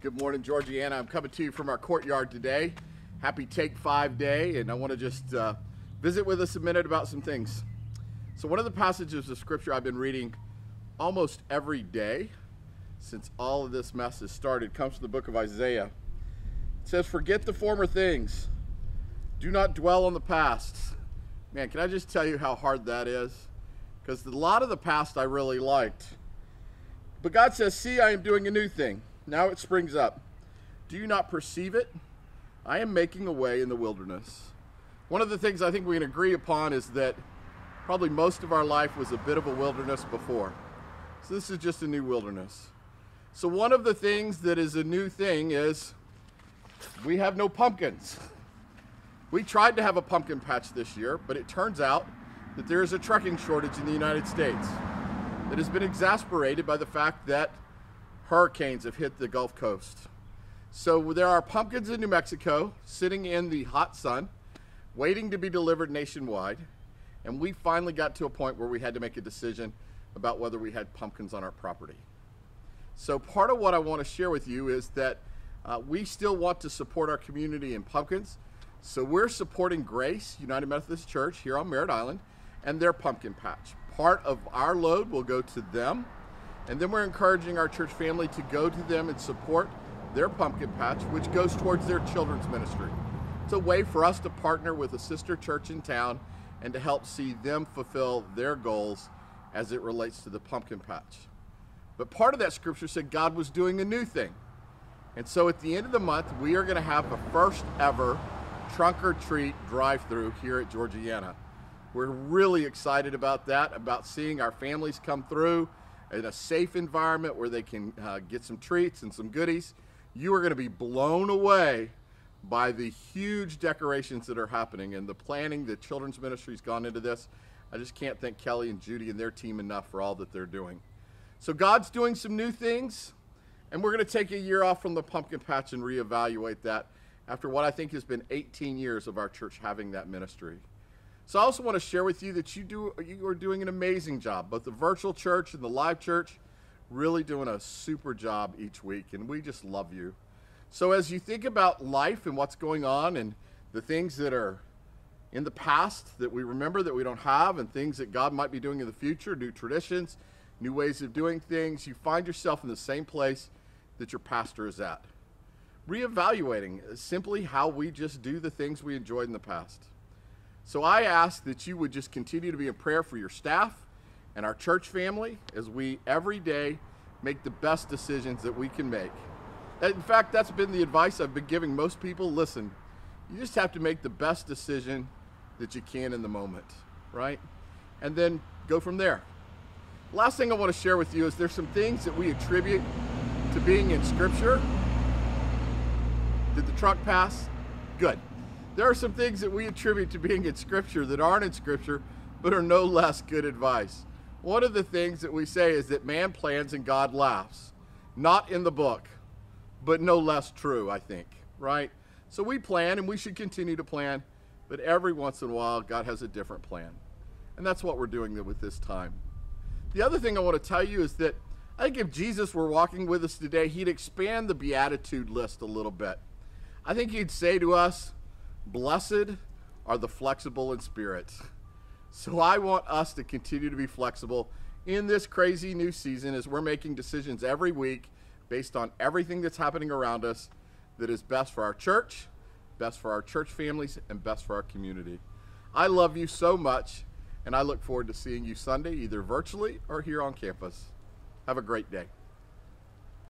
Good morning, Georgiana. I'm coming to you from our courtyard today. Happy Take 5 Day, and I want to just visit with us a minute about some things. So one of the passages of Scripture I've been reading almost every day since all of this mess has started comes from the book of Isaiah. It says, "Forget the former things. Do not dwell on the past." Man, can I just tell you how hard that is? Because a lot of the past I really liked. But God says, "See, I am doing a new thing. Now it springs up. Do you not perceive it? I am making a way in the wilderness." One of the things I think we can agree upon is that probably most of our life was a bit of a wilderness before. So this is just a new wilderness. So one of the things that is a new thing is we have no pumpkins. We tried to have a pumpkin patch this year, but it turns out that there is a trucking shortage in the United States that has been exacerbated by the fact that hurricanes have hit the Gulf Coast. So there are pumpkins in New Mexico sitting in the hot sun, waiting to be delivered nationwide. And we finally got to a point where we had to make a decision about whether we had pumpkins on our property. So part of what I want to share with you is that we still want to support our community in pumpkins. So we're supporting Grace United Methodist Church here on Merritt Island and their pumpkin patch. Part of our load will go to them. And then we're encouraging our church family to go to them and support their pumpkin patch, which goes towards their children's ministry. It's a way for us to partner with a sister church in town and to help see them fulfill their goals as it relates to the pumpkin patch. But part of that scripture said God was doing a new thing. And so at the end of the month, we are going to have the first ever trunk or treat drive-through here at Georgiana. We're really excited about that, about seeing our families come through in a safe environment where they can get some treats and some goodies. You are going to be blown away by the huge decorations that are happening and the planning that children's ministry's gone into this. I just can't thank Kelly and Judy and their team enough for all that they're doing. So God's doing some new things, and we're going to take a year off from the pumpkin patch and reevaluate that after what I think has been 18 years of our church having that ministry. So I also want to share with you that you are doing an amazing job. Both the virtual church and the live church really doing a super job each week, and we just love you. So as you think about life and what's going on and the things that are in the past that we remember that we don't have and things that God might be doing in the future, new traditions, new ways of doing things, you find yourself in the same place that your pastor is at. Reevaluating simply how we just do the things we enjoyed in the past. So I ask that you would just continue to be in prayer for your staff and our church family as we every day make the best decisions that we can make. In fact, that's been the advice I've been giving most people. Listen, you just have to make the best decision that you can in the moment, right? And then go from there. Last thing I want to share with you is there's some things that we attribute to being in Scripture. Did the truck pass? Good. There are some things that we attribute to being in Scripture that aren't in Scripture, but are no less good advice. One of the things that we say is that man plans and God laughs. Not in the book, but no less true, I think, right? So we plan, and we should continue to plan, but every once in a while, God has a different plan. And that's what we're doing with this time. The other thing I want to tell you is that I think if Jesus were walking with us today, he'd expand the beatitude list a little bit. I think he'd say to us, "Blessed are the flexible in spirit." So I want us to continue to be flexible in this crazy new season as we're making decisions every week based on everything that's happening around us that is best for our church, best for our church families, and best for our community. I love you so much, and I look forward to seeing you Sunday, either virtually or here on campus. Have a great day.